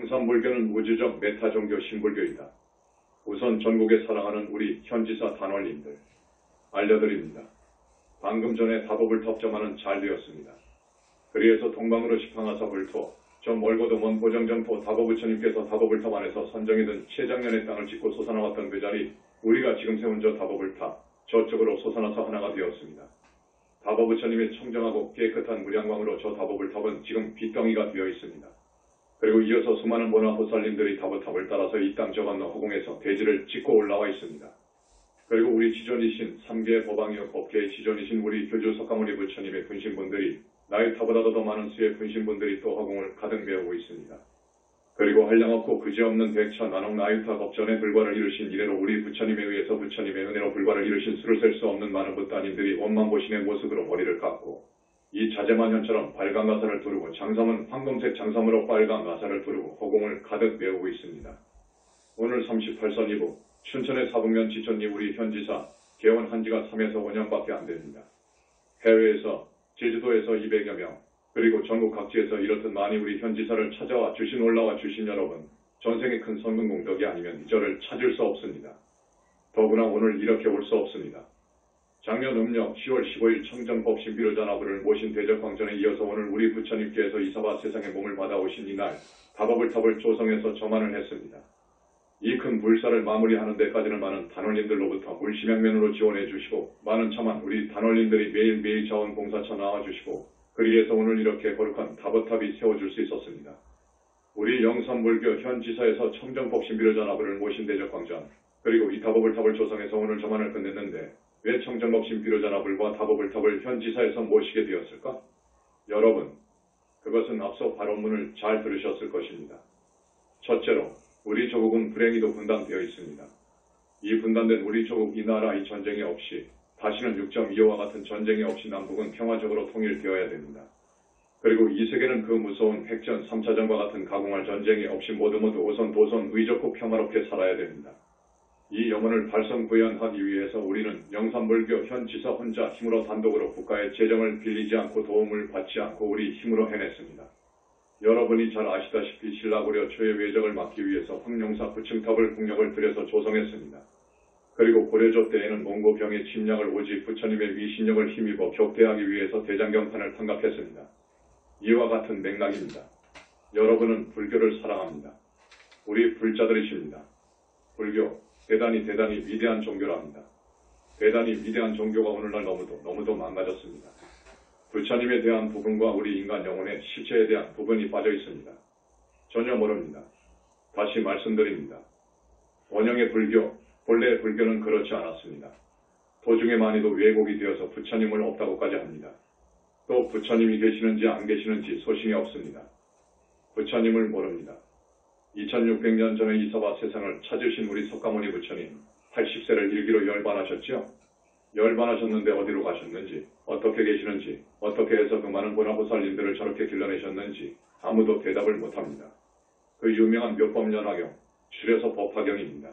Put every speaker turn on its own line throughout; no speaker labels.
영산불교는 우주적 메타종교 신불교이다. 우선 전국에 사랑하는 우리 현지사 단원님들 알려드립니다. 방금 전에 다법을 텁점하는 잘 되었습니다. 그리에서 동방으로 시팡하사 불토 저 멀고도 먼 보정정토 다보부처님께서 다법을탑 안에서 선정이든 최장년의 땅을 짓고 솟아나왔던 그 자리 우리가 지금 세운 저 다법을탑 저쪽으로 솟아나서 하나가 되었습니다. 다보부처님의 청정하고 깨끗한 무량광으로 저 다법을탑은 지금 빗덩이가 되어 있습니다. 그리고 이어서 수많은 보나보살님들이 다보탑을 따라서 이 땅 저 건너 허공에서 대지를 짓고 올라와 있습니다. 그리고 우리 지존이신 3개의 법왕이요 법계의 지존이신 우리 교주 석가모니 부처님의 분신분들이 나이타보다도 더 많은 수의 분신분들이 또 허공을 가득 메우고 있습니다. 그리고 한량없고 그지없는 백차 나농 나유타 법전의 불과를 이루신 이래로 우리 부처님에 의해서 부처님의 은혜로 불과를 이루신 수를 셀 수 없는 많은 부따님들이 원만보신의 모습으로 머리를 깎고 이 자재만현처럼 빨간 가사를 두르고 장삼은 황금색 장삼으로 빨간 가사를 두르고 허공을 가득 메우고 있습니다. 오늘 38선 이후 춘천의 사북면 지촌리 우리 현지사 개원한 지가 3에서 5년밖에 안 됩니다. 해외에서 제주도에서 200여 명 그리고 전국 각지에서 이렇듯 많이 우리 현지사를 찾아와 주신 올라와 주신 여러분 전생의 큰 선근 공덕이 아니면 저를 찾을 수 없습니다. 더구나 오늘 이렇게 올 수 없습니다. 작년 음력 10월 15일 청정법 신비로자나부를 모신 대적광전에 이어서 오늘 우리 부처님께서 이사바 세상에 몸을 받아오신 이날 다법을탑을 조성해서 점안을 했습니다. 이 큰 불사를 마무리하는 데까지는 많은 단원님들로부터 물심양면으로 지원해 주시고 많은 참한 우리 단원님들이 매일매일 자원봉사차 나와주시고 그리해서 오늘 이렇게 거룩한 다법탑이 세워줄 수 있었습니다. 우리 영산불교 현지사에서 청정법 신비로자나부를 모신 대적광전 그리고 이 다법을탑을 조성해서 오늘 점안을 끝냈는데 왜 청정법 신비로자나불과 다법을탑을 현지사에서 모시게 되었을까? 여러분, 그것은 앞서 발언문을 잘 들으셨을 것입니다. 첫째로 우리 조국은 불행히도 분단되어 있습니다. 이 분단된 우리 조국 이 나라 이 전쟁이 없이 다시는 6.25와 같은 전쟁이 없이 남북은 평화적으로 통일되어야 됩니다. 그리고 이 세계는 그 무서운 핵전 3차전과 같은 가공할 전쟁이 없이 모두 오선 도선 의좋고 평화롭게 살아야 됩니다. 이 염원을 발성구현하기 위해서 우리는 영산불교 현지사 혼자 힘으로 단독으로 국가의 재정을 빌리지 않고 도움을 받지 않고 우리 힘으로 해냈습니다. 여러분이 잘 아시다시피 신라고려 초의 외적을 막기 위해서 황룡사 9층탑을 국력을 들여서 조성했습니다. 그리고 고려조 때에는 몽고병의 침략을 오직 부처님의 위신력을 힘입어 격퇴하기 위해서 대장경판을 탄각했습니다. 이와 같은 맥락입니다. 여러분은 불교를 사랑합니다. 우리 불자들이십니다. 불교 대단히 위대한 종교랍니다. 대단히 위대한 종교가 오늘날 너무도 망가졌습니다. 부처님에 대한 부분과 우리 인간 영혼의 실체에 대한 부분이 빠져 있습니다. 전혀 모릅니다. 다시 말씀드립니다. 원형의 불교, 본래의 불교는 그렇지 않았습니다. 도중에 많이도 왜곡이 되어서 부처님을 없다고까지 합니다. 또 부처님이 계시는지 안 계시는지 소신이 없습니다. 부처님을 모릅니다. 2600년 전에 이사바 세상을 찾으신 우리 석가모니 부처님 80세를 일기로 열반하셨지요? 열반하셨는데 어디로 가셨는지, 어떻게 계시는지, 어떻게 해서 그 많은 보나보살님들을 저렇게 길러내셨는지 아무도 대답을 못합니다. 그 유명한 묘법연화경, 줄여서 법화경입니다.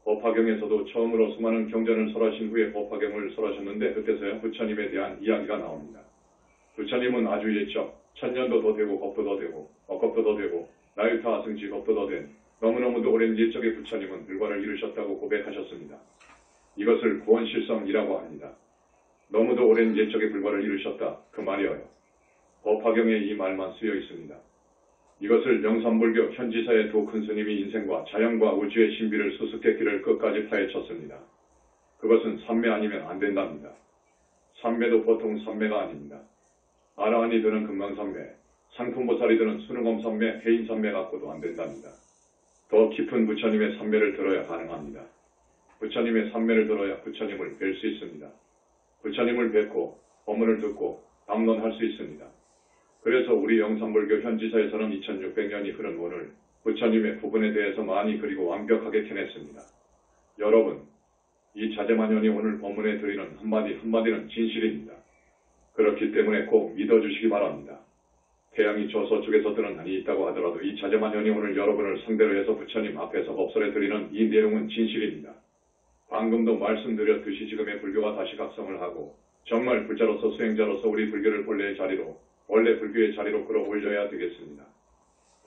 법화경에서도 처음으로 수많은 경전을 설하신 후에 법화경을 설하셨는데 그때서야 부처님에 대한 이야기가 나옵니다. 부처님은 아주 옛적, 1000년도 더 되고 겁도 더 되고 억겁도 더 되고 나유타 아승지 겁도 더 된 너무너무도 오랜 옛적의 부처님은 불과를 이루셨다고 고백하셨습니다. 이것을 구원실성이라고 합니다. 너무도 오랜 옛적의 불과를 이루셨다 그 말이어요. 법화경에 이 말만 쓰여 있습니다. 이것을 영산불교 현지사의 두 큰 스님이 인생과 자연과 우주의 신비를 수수께끼를 끝까지 파헤쳤습니다. 그것은 삼매 아니면 안 된답니다. 삼매도 보통 삼매가 아닙니다. 아라한이 드는 금강삼매, 상품보살이 드는 수능엄삼매, 해인삼매 갖고도 안 된답니다. 더 깊은 부처님의 삼매를 들어야 가능합니다. 부처님의 삼매를 들어야 부처님을 뵐 수 있습니다. 부처님을 뵙고 법문을 듣고 담론할 수 있습니다. 그래서 우리 영산불교 현지사에서는 2600년이 흐른 오늘 부처님의 부분에 대해서 많이 그리고 완벽하게 캐냈습니다. 여러분, 이 자제만연이 오늘 법문에 드리는 한마디는 진실입니다. 그렇기 때문에 꼭 믿어주시기 바랍니다. 태양이 저 서쪽에서 뜨는 한이 있다고 하더라도 이 자제만연이 오늘 여러분을 상대로 해서 부처님 앞에서 법설에 드리는 이 내용은 진실입니다. 방금도 말씀드렸듯이 지금의 불교가 다시 각성을 하고 정말 불자로서 수행자로서 우리 불교를 원래 불교의 자리로 끌어올려야 되겠습니다.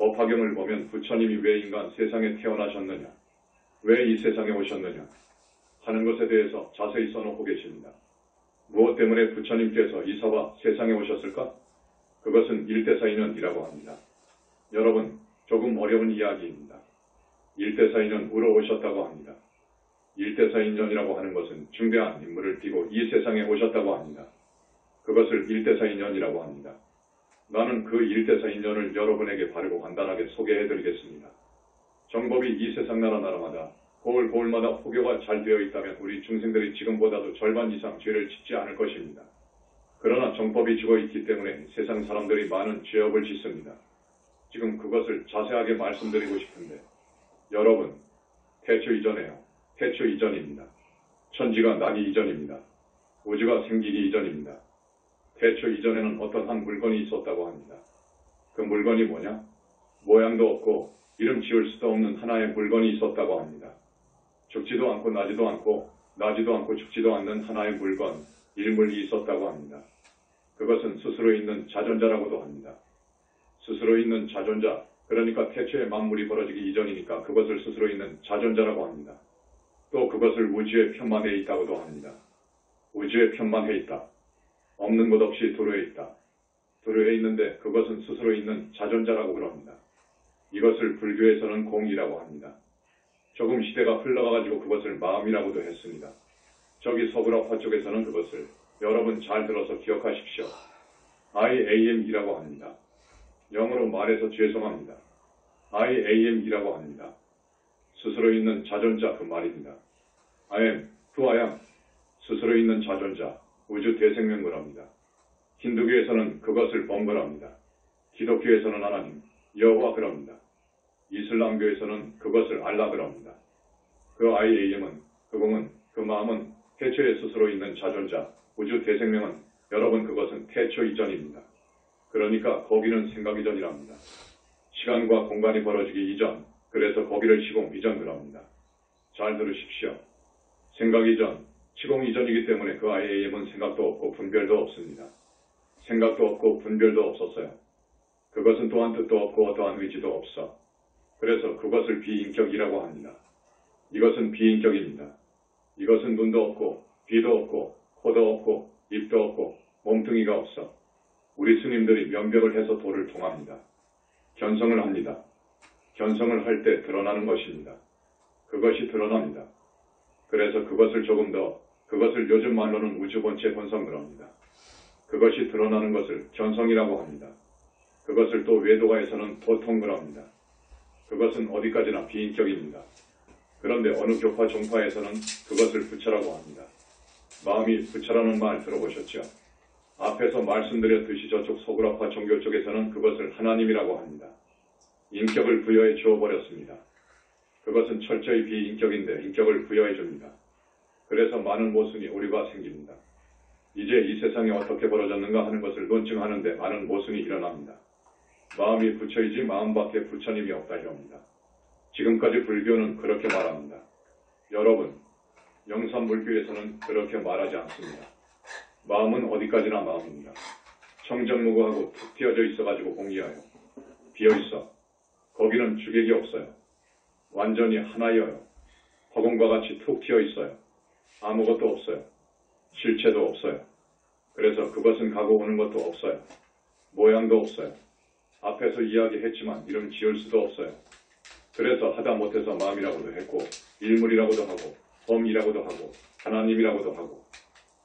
법화경을 보면 부처님이 왜 인간 세상에 태어나셨느냐, 왜 이 세상에 오셨느냐 하는 것에 대해서 자세히 써놓고 계십니다. 무엇 때문에 부처님께서 이사와 세상에 오셨을까? 그것은 일대사인연이라고 합니다. 여러분, 조금 어려운 이야기입니다. 일대사인연 우러 오셨다고 합니다. 일대사인연이라고 하는 것은 중대한 인물을 띠고 이 세상에 오셨다고 합니다. 그것을 일대사인연이라고 합니다. 나는 그 일대사인연을 여러분에게 바르고 간단하게 소개해드리겠습니다. 정법이 이 세상 나라마다 고을마다 호교가 잘 되어 있다면 우리 중생들이 지금보다도 절반 이상 죄를 짓지 않을 것입니다. 그러나 정법이 죽어있기 때문에 세상 사람들이 많은 죄업을 짓습니다. 지금 그것을 자세하게 말씀드리고 싶은데, 여러분, 태초 이전에요. 태초 이전입니다. 천지가 나기 이전입니다. 우주가 생기기 이전입니다. 태초 이전에는 어떤 한 물건이 있었다고 합니다. 그 물건이 뭐냐? 모양도 없고 이름 지을 수도 없는 하나의 물건이 있었다고 합니다. 죽지도 않고 나지도 않고 죽지도 않는 하나의 물건, 일물이 있었다고 합니다. 그것은 스스로 있는 자존자라고도 합니다. 스스로 있는 자존자, 그러니까 태초에 만물이 벌어지기 이전이니까 그것을 스스로 있는 자존자라고 합니다. 또 그것을 우주에 편만해 있다고도 합니다. 우주에 편만해 있다. 없는 것 없이 도로에 있다. 도로에 있는데 그것은 스스로 있는 자존자라고 그럽니다. 이것을 불교에서는 공이라고 합니다. 조금 시대가 흘러가가지고 그것을 마음이라고도 했습니다. 저기 서구라파 쪽에서는 그것을 여러분 잘 들어서 기억하십시오. IAM이라고 합니다. 영어로 말해서 죄송합니다. IAM이라고 합니다. 스스로 있는 자존자 그 말입니다. I am, who I am. 스스로 있는 자존자, 우주 대생명 그럽니다. 힌두교에서는 그것을 범거랍니다. 기독교에서는 하나님, 여호와 그럽니다. 이슬람교에서는 그것을 알라 그럽니다. 그 IAM은, 그 공은, 그 마음은 태초에 스스로 있는 자존자, 우주 대생명은 여러분 그것은 태초 이전입니다. 그러니까 거기는 생각 이전이랍니다. 시간과 공간이 벌어지기 이전, 그래서 거기를 시공 이전 그럽니다. 잘 들으십시오. 생각 이전, 시공 이전이기 때문에 그 IAM은 생각도 없고 분별도 없습니다. 생각도 없고 분별도 없었어요. 그것은 또한 뜻도 없고 어떠한 의지도 없어. 그래서 그것을 비인격이라고 합니다. 이것은 비인격입니다. 이것은 눈도 없고 귀도 없고 코도 없고 입도 없고 몸뚱이가 없어. 우리 스님들이 면벽을 해서 도를 통합니다. 견성을 합니다. 견성을 할 때 드러나는 것입니다. 그것이 드러납니다. 그래서 그것을 조금 더, 그것을 요즘 말로는 우주본체 본성 그럽니다. 그것이 드러나는 것을 견성이라고 합니다. 그것을 또 외도가에서는 도통 그럽니다. 그것은 어디까지나 비인격입니다. 그런데 어느 교파 종파에서는 그것을 부처라고 합니다. 마음이 부처라는 말 들어보셨죠? 앞에서 말씀드렸듯이 저쪽 서구라파 종교 쪽에서는 그것을 하나님이라고 합니다. 인격을 부여해 주어버렸습니다. 그것은 철저히 비인격인데 인격을 부여해 줍니다. 그래서 많은 모순이 오류가 생깁니다. 이제 이 세상이 어떻게 벌어졌는가 하는 것을 논증하는데 많은 모순이 일어납니다. 마음이 부처이지 마음밖에 부처님이 없다 이럽니다. 지금까지 불교는 그렇게 말합니다. 여러분, 영산불교에서는 그렇게 말하지 않습니다. 마음은 어디까지나 마음입니다. 청정무구하고 툭 튀어져 있어가지고 공이하여 비어있어. 거기는 주객이 없어요. 완전히 하나여요. 허공과 같이 툭 튀어있어요. 아무것도 없어요. 실체도 없어요. 그래서 그것은 가고 오는 것도 없어요. 모양도 없어요. 앞에서 이야기했지만 이름 지을 수도 없어요. 그래서 하다 못해서 마음이라고도 했고 일물이라고도 하고 범이라고도 하고 하나님이라고도 하고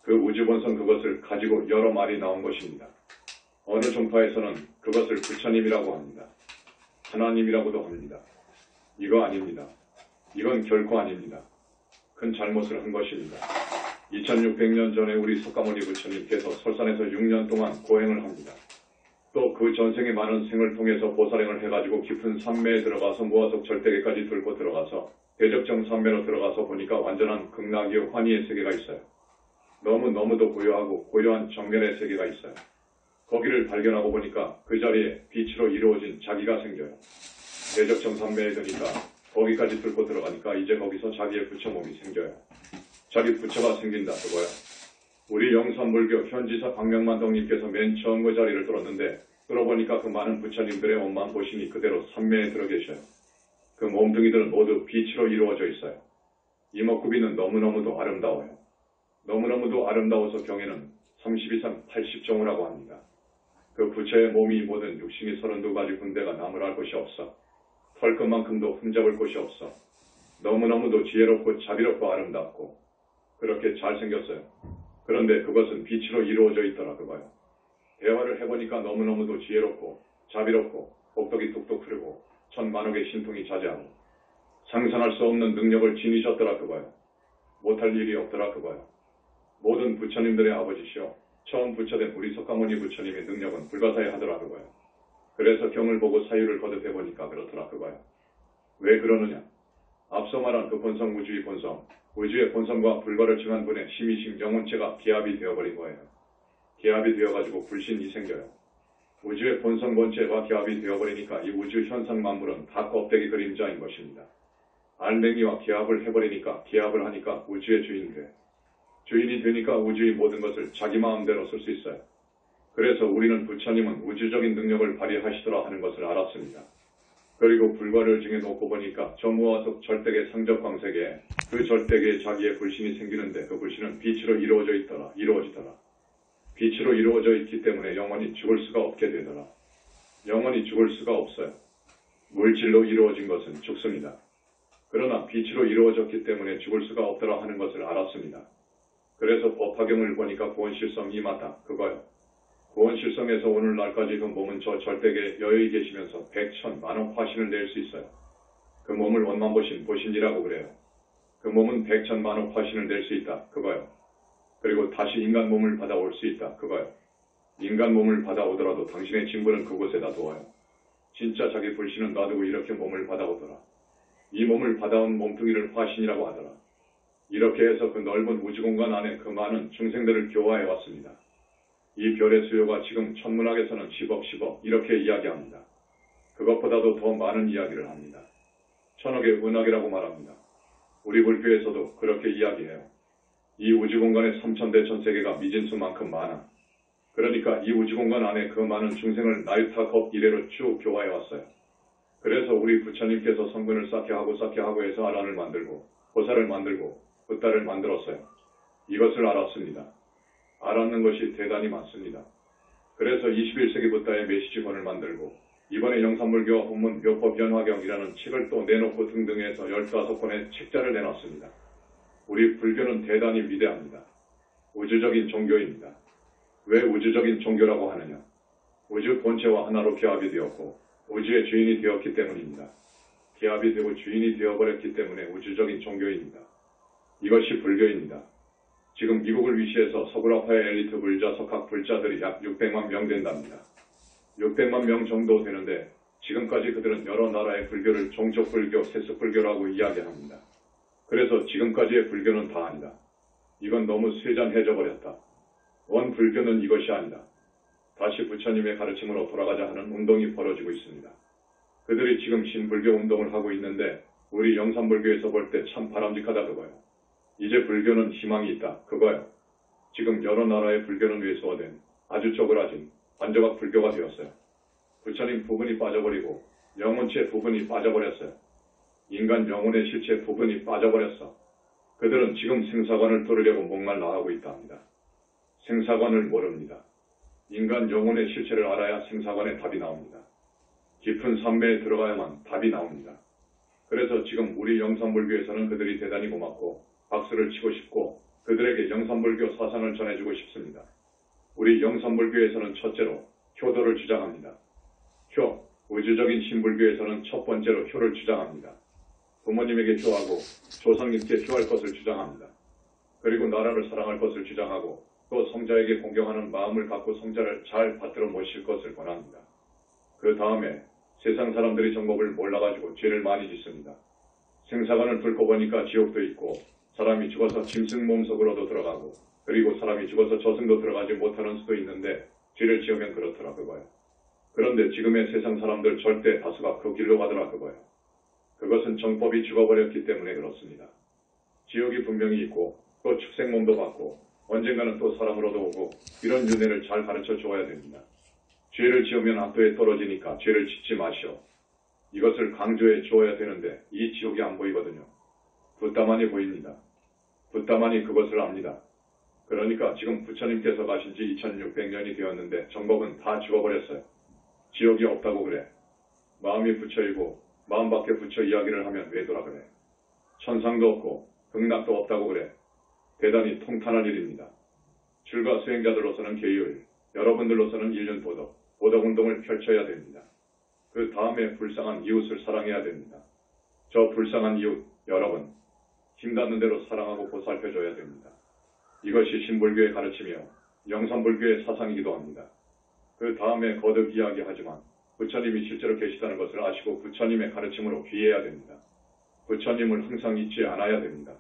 그 우주본성 그것을 가지고 여러 말이 나온 것입니다. 어느 종파에서는 그것을 부처님이라고 합니다. 하나님이라고도 합니다. 이거 아닙니다. 이건 결코 아닙니다. 큰 잘못을 한 것입니다. 2600년 전에 우리 석가모니 부처님께서 설산에서 6년 동안 고행을 합니다. 또 그 전생의 많은 생을 통해서 보살행을 해가지고 깊은 산매에 들어가서 무아속 절대계까지 뚫고 들어가서 대적정 산매로 들어가서 보니까 완전한 극락이요 환희의 세계가 있어요. 너무너무도 고요하고 고요한 정면의 세계가 있어요. 거기를 발견하고 보니까 그 자리에 빛으로 이루어진 자기가 생겨요. 대적정 산매에 드니까 거기까지 뚫고 들어가니까 이제 거기서 자기의 부처 몸이 생겨요. 자기 부처가 생긴다 그거야. 우리 영산불교 현지사 박명만동님께서 맨 처음 그 자리를 뚫었는데 뚫어보니까 그 많은 부처님들의 몸만 보시니 그대로 삼매에 들어 계셔요. 그 몸뚱이들은 모두 빛으로 이루어져 있어요. 이목구비는 너무너무도 아름다워요. 너무너무도 아름다워서 경에는 30 이상 80종이라고 합니다. 그 부처의 몸이 모든 육신이 32가지 군데가 나무랄 곳이 없어. 털끝만큼도 흠잡을 곳이 없어. 너무너무도 지혜롭고 자비롭고 아름답고 그렇게 잘생겼어요. 그런데 그것은 빛으로 이루어져 있더라 그거요. 대화를 해보니까 너무너무도 지혜롭고 자비롭고 복덕이 뚝뚝 흐르고 천만억의 신통이 자제하고 상상할 수 없는 능력을 지니셨더라 그거요. 못할 일이 없더라 그거요. 모든 부처님들의 아버지시오. 처음 부처된 우리 석가모니 부처님의 능력은 불가사의하더라 그거요. 그래서 경을 보고 사유를 거듭해보니까 그렇더라 그거요. 왜 그러느냐? 앞서 말한 그 본성 우주의 본성, 우주의 본성과 불과를 증한 분의 심이식 영혼체가 기합이 되어버린 거예요. 기합이 되어가지고 불신이 생겨요. 우주의 본성 본체가 기합이 되어버리니까 이 우주 현상 만물은 다 껍데기 그림자인 것입니다. 알맹이와 기합을 해버리니까 기합을 하니까 우주의 주인이 돼. 주인이 되니까 우주의 모든 것을 자기 마음대로 쓸 수 있어요. 그래서 우리는 부처님은 우주적인 능력을 발휘하시더라 하는 것을 알았습니다. 그리고 불과를 증해 놓고 보니까 전무와속 절대계 상적광세계에 그 절대계에 자기의 불신이 생기는데 그 불신은 빛으로 이루어지더라. 빛으로 이루어져 있기 때문에 영원히 죽을 수가 없게 되더라. 영원히 죽을 수가 없어요. 물질로 이루어진 것은 죽습니다. 그러나 빛으로 이루어졌기 때문에 죽을 수가 없더라 하는 것을 알았습니다. 그래서 법화경을 보니까 구원실성이 맞다. 그거요. 구원실성에서 오늘날까지 그 몸은 저 절대계에 여의 계시면서 100,000,000,000억 화신을 낼 수 있어요. 그 몸을 원만보신이라고 그래요. 그 몸은 100,000,000,000억 화신을 낼 수 있다. 그거요. 그리고 다시 인간 몸을 받아올 수 있다. 그거요. 인간 몸을 받아오더라도 당신의 진부는 그곳에다 두어요. 진짜 자기 불신은 놔두고 이렇게 몸을 받아오더라. 이 몸을 받아온 몸뚱이를 화신이라고 하더라. 이렇게 해서 그 넓은 우주공간 안에 그 많은 중생들을 교화해 왔습니다. 이 별의 수요가 지금 천문학에서는 10억 이렇게 이야기합니다. 그것보다도 더 많은 이야기를 합니다. 천억의 은하계라고 말합니다. 우리 불교에서도 그렇게 이야기해요. 이 우주공간의 3천대천세계가 미진수만큼 많아. 그러니까 이 우주공간 안에 그 많은 중생을 나유타겁 이래로 쭉 교화해 왔어요. 그래서 우리 부처님께서 성근을 쌓게 하고 해서 아란을 만들고 보살을 만들고 붓다를 만들었어요. 이것을 알았습니다. 알았는 것이 대단히 많습니다. 그래서 21세기 붓다의 메시지본을 만들고 이번에 영산불교와 본문 묘법연화경이라는 책을 또 내놓고 등등 해서 15권의 책자를 내놨습니다. 우리 불교는 대단히 위대합니다. 우주적인 종교입니다. 왜 우주적인 종교라고 하느냐? 우주 본체와 하나로 기합이 되었고 우주의 주인이 되었기 때문입니다. 기합이 되고 주인이 되어버렸기 때문에 우주적인 종교입니다. 이것이 불교입니다. 지금 미국을 위시해서 서구라파의 엘리트 불자, 석학 불자들이 약 600만 명 된답니다. 600만 명 정도 되는데 지금까지 그들은 여러 나라의 불교를 종족불교, 세습불교라고 이야기합니다. 그래서 지금까지의 불교는 다 아니다. 이건 너무 쇠잔해져 버렸다. 원 불교는 이것이 아니다. 다시 부처님의 가르침으로 돌아가자 하는 운동이 벌어지고 있습니다. 그들이 지금 신불교 운동을 하고 있는데 우리 영산불교에서 볼 때 참 바람직하다 그거요. 이제 불교는 희망이 있다 그거요. 지금 여러 나라의 불교는 외소화된 아주 쪼그라진 반조각 불교가 되었어요. 부처님 부분이 빠져버리고 영혼체 부분이 빠져버렸어요. 인간 영혼의 실체 부분이 빠져버렸어. 그들은 지금 생사관을 뚫으려고 목말라 하고 있답니다. 생사관을 모릅니다. 인간 영혼의 실체를 알아야 생사관의 답이 나옵니다. 깊은 산매에 들어가야만 답이 나옵니다. 그래서 지금 우리 영산불교에서는 그들이 대단히 고맙고 박수를 치고 싶고 그들에게 영산불교 사상을 전해주고 싶습니다. 우리 영산불교에서는 첫째로 효도를 주장합니다. 효, 우주적인 신불교에서는 첫 번째로 효를 주장합니다. 부모님에게 효하고 조상님께 효할 것을 주장합니다. 그리고 나라를 사랑할 것을 주장하고 또 성자에게 공경하는 마음을 갖고 성자를 잘 받들어 모실 것을 권합니다. 그 다음에 세상 사람들이 정법을 몰라가지고 죄를 많이 짓습니다. 생사관을 뚫고 보니까 지옥도 있고 사람이 죽어서 짐승 몸속으로도 들어가고 그리고 사람이 죽어서 저승도 들어가지 못하는 수도 있는데 죄를 지으면 그렇더라 그거예요. 그런데 지금의 세상 사람들 절대 다수가 그 길로 가더라 그거예요. 그것은 정법이 죽어버렸기 때문에 그렇습니다. 지옥이 분명히 있고 또 축생몸도 받고 언젠가는 또 사람으로도 오고 이런 윤회를 잘 가르쳐 주어야 됩니다. 죄를 지으면 악도에 떨어지니까 죄를 짓지 마시오. 이것을 강조해 주어야 되는데 이 지옥이 안 보이거든요. 붓다만이 보입니다. 붓다만이 그것을 압니다. 그러니까 지금 부처님께서 가신 지 2600년이 되었는데 정법은 다 죽어버렸어요. 지옥이 없다고 그래. 마음이 부처이고 마음 밖에 부처 이야기를 하면 왜 돌아 그래. 천상도 없고 극락도 없다고 그래. 대단히 통탄할 일입니다. 출가 수행자들로서는 계율, 여러분들로서는 일륜도덕, 보덕운동을 펼쳐야 됩니다. 그 다음에 불쌍한 이웃을 사랑해야 됩니다. 저 불쌍한 이웃, 여러분, 힘닿는 대로 사랑하고 보살펴줘야 됩니다. 이것이 신불교의 가르치며 영산불교의 사상이기도 합니다. 그 다음에 거듭 이야기하지만 부처님이 실제로 계시다는 것을 아시고 부처님의 가르침으로 귀해야 됩니다. 부처님을 항상 잊지 않아야 됩니다.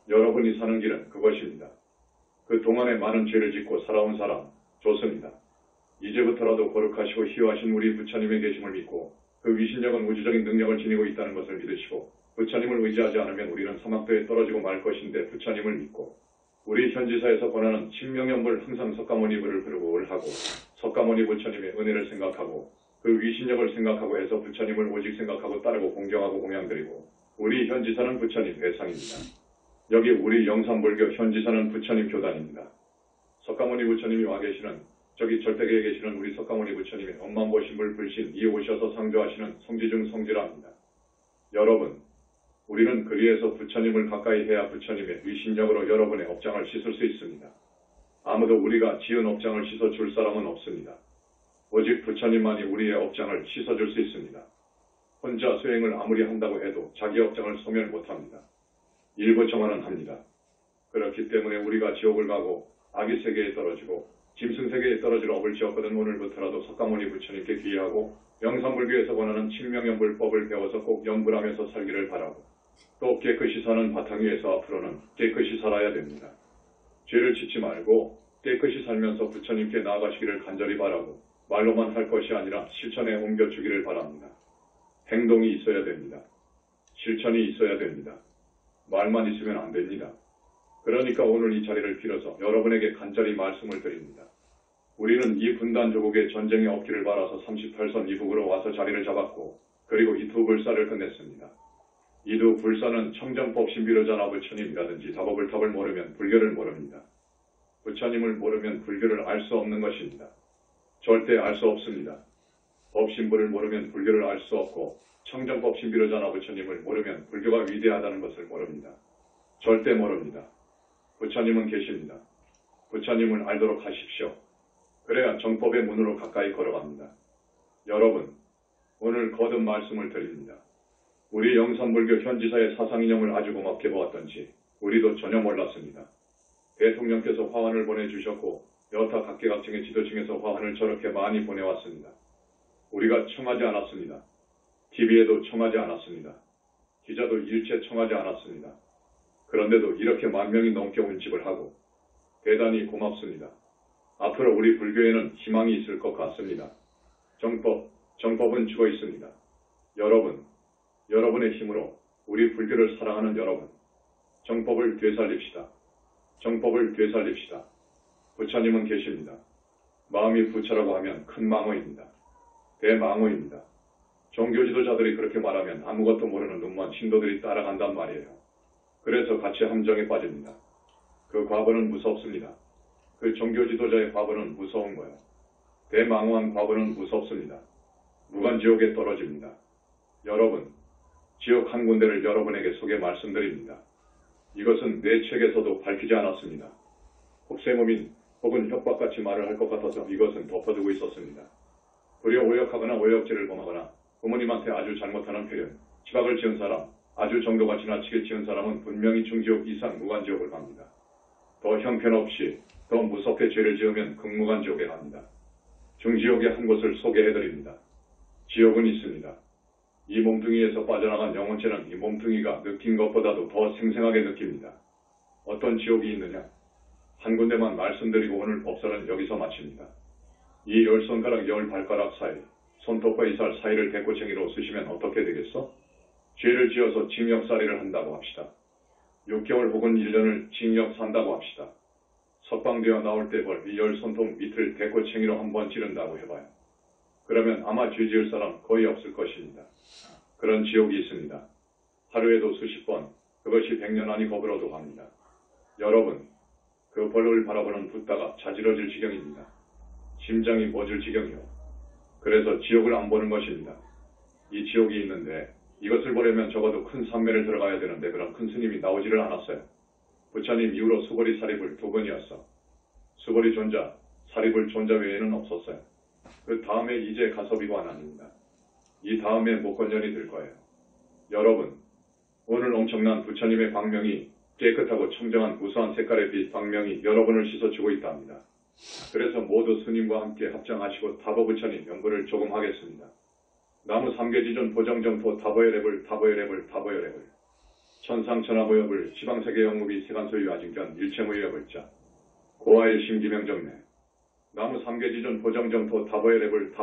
여러분이 사는 길은 그것입니다. 그 동안에 많은 죄를 짓고 살아온 사람, 좋습니다. 이제부터라도 거룩하시고 희화하신 우리 부처님의 계심을 믿고 그 위신력은 우주적인 능력을 지니고 있다는 것을 믿으시고 부처님을 의지하지 않으면 우리는 사막도에 떨어지고 말 것인데 부처님을 믿고 우리 현지사에서 권하는 신명연불 항상 석가모니불을 부르고 하고 석가모니 부처님의 은혜를 생각하고 그 위신력을 생각하고 해서 부처님을 오직 생각하고 따르고 공경하고 공양드리고 우리 현지사는 부처님 대상입니다. 여기 우리 영산불교 현지사는 부처님 교단입니다. 석가모니 부처님이 와 계시는 저기 절대계에 계시는 우리 석가모니 부처님의 엄만보신불 불신 이 오셔서 상조하시는 성지 중 성지랍니다. 여러분, 우리는 그리에서 부처님을 가까이 해야 부처님의 위신력으로 여러분의 업장을 씻을 수 있습니다. 아무도 우리가 지은 업장을 씻어줄 사람은 없습니다. 오직 부처님만이 우리의 업장을 씻어줄 수 있습니다. 혼자 수행을 아무리 한다고 해도 자기 업장을 소멸 못합니다. 일부 정화는 합니다. 그렇기 때문에 우리가 지옥을 가고 아기 세계에 떨어지고 짐승 세계에 떨어질 업을 지었거든 오늘부터라도 석가모니 부처님께 귀의하고 영산불교에서 권하는 칠명연불법을 배워서 꼭 연불하면서 살기를 바라고 또 깨끗이 사는 바탕 위에서 앞으로는 깨끗이 살아야 됩니다. 죄를 짓지 말고 깨끗이 살면서 부처님께 나아가시기를 간절히 바라고 말로만 할 것이 아니라 실천에 옮겨주기를 바랍니다. 행동이 있어야 됩니다. 실천이 있어야 됩니다. 말만 있으면 안 됩니다. 그러니까 오늘 이 자리를 빌어서 여러분에게 간절히 말씀을 드립니다. 우리는 이 분단 조국에 전쟁이 없기를 바라서 38선 이북으로 와서 자리를 잡았고 그리고 이두 불사를 끝냈습니다. 이두 불사는 청정법 신비로자나 부처님이라든지 다법을탑을 모르면 불교를 모릅니다. 부처님을 모르면 불교를 알 수 없는 것입니다. 절대 알 수 없습니다. 법신부를 모르면 불교를 알 수 없고 청정법 신비로자나 부처님을 모르면 불교가 위대하다는 것을 모릅니다. 절대 모릅니다. 부처님은 계십니다. 부처님을 알도록 하십시오. 그래야 정법의 문으로 가까이 걸어갑니다. 여러분, 오늘 거듭 말씀을 드립니다. 우리 영산불교 현지사의 사상이념을 아주 고맙게 보았던지 우리도 전혀 몰랐습니다. 대통령께서 화환을 보내주셨고 여타 각계각층의 지도층에서 화환을 저렇게 많이 보내왔습니다. 우리가 청하지 않았습니다. TV에도 청하지 않았습니다. 기자도 일체 청하지 않았습니다. 그런데도 이렇게 10,000명이 넘게 운집을 하고 대단히 고맙습니다. 앞으로 우리 불교에는 희망이 있을 것 같습니다. 정법은 죽어 있습니다. 여러분의 힘으로 우리 불교를 사랑하는 여러분, 정법을 되살립시다. 정법을 되살립시다. 부처님은 계십니다. 마음이 부처라고 하면 큰 망호입니다. 대망호입니다. 종교 지도자들이 그렇게 말하면 아무것도 모르는 눈먼 신도들이 따라간단 말이에요. 그래서 같이 함정에 빠집니다. 그 과거는 무섭습니다. 그 종교 지도자의 과거는 무서운 거예요. 대망호한 과거는 무섭습니다. 무간지옥에 떨어집니다. 여러분, 지옥 한 군데를 여러분에게 소개 말씀드립니다. 이것은 내 책에서도 밝히지 않았습니다. 혹세무민 혹은 협박같이 말을 할 것 같아서 이것은 덮어두고 있었습니다. 불효 오역하거나 오역죄를 범하거나 부모님한테 아주 잘못하는 표현, 치박을 지은 사람, 아주 정도가 지나치게 지은 사람은 분명히 중지옥 이상 무간지옥을 갑니다. 더 형편없이 더 무섭게 죄를 지으면 극무간지옥에 갑니다. 중지옥의 한 곳을 소개해드립니다. 지옥은 있습니다. 이 몸뚱이에서 빠져나간 영혼체는 이 몸뚱이가 느낀 것보다도 더 생생하게 느낍니다. 어떤 지옥이 있느냐? 한 군데만 말씀드리고 오늘 법설은 여기서 마칩니다. 이 10손가락 10발가락 사이, 손톱과 이살 사이를 대꼬챙이로 쓰시면 어떻게 되겠어? 죄를 지어서 징역살이를 한다고 합시다. 6개월 혹은 1년을 징역 산다고 합시다. 석방되어 나올 때 벌 이 10손톱 밑을 대꼬챙이로 한번 찌른다고 해봐요. 그러면 아마 죄 지을 사람 거의 없을 것입니다. 그런 지옥이 있습니다. 하루에도 수십 번, 그것이 100년 아니 거꾸로도 갑니다. 여러분, 그 벌을 바라보는 붓다가 자지러질 지경입니다. 심장이 멎을 지경이요. 그래서 지옥을 안 보는 것입니다. 이 지옥이 있는데 이것을 보려면 적어도 큰 산매를 들어가야 되는데 그런 큰 스님이 나오지를 않았어요. 부처님 이후로 수보리 사립을 2번이었어. 수보리 존자, 사립을 존자 외에는 없었어요. 그 다음에 이제 가섭이관 아닙니다. 이 다음에 목건전이 될 거예요. 여러분, 오늘 엄청난 부처님의 광명이 깨끗하고 청정한 우수한 색깔의 빛 광명이 여러분을 씻어주고 있답니다. 그래서 모두 스님과 함께 합장하시고 타보부처님 명부를 조금 하겠습니다. 나무 삼계지존 보정정토 타보여랩을 천상천하보엽을 지방세계 영무비 세간소유 아진견 일체무여벌 자 고아일 심기명정내 나무 삼계지존 보정정토 타보여랩을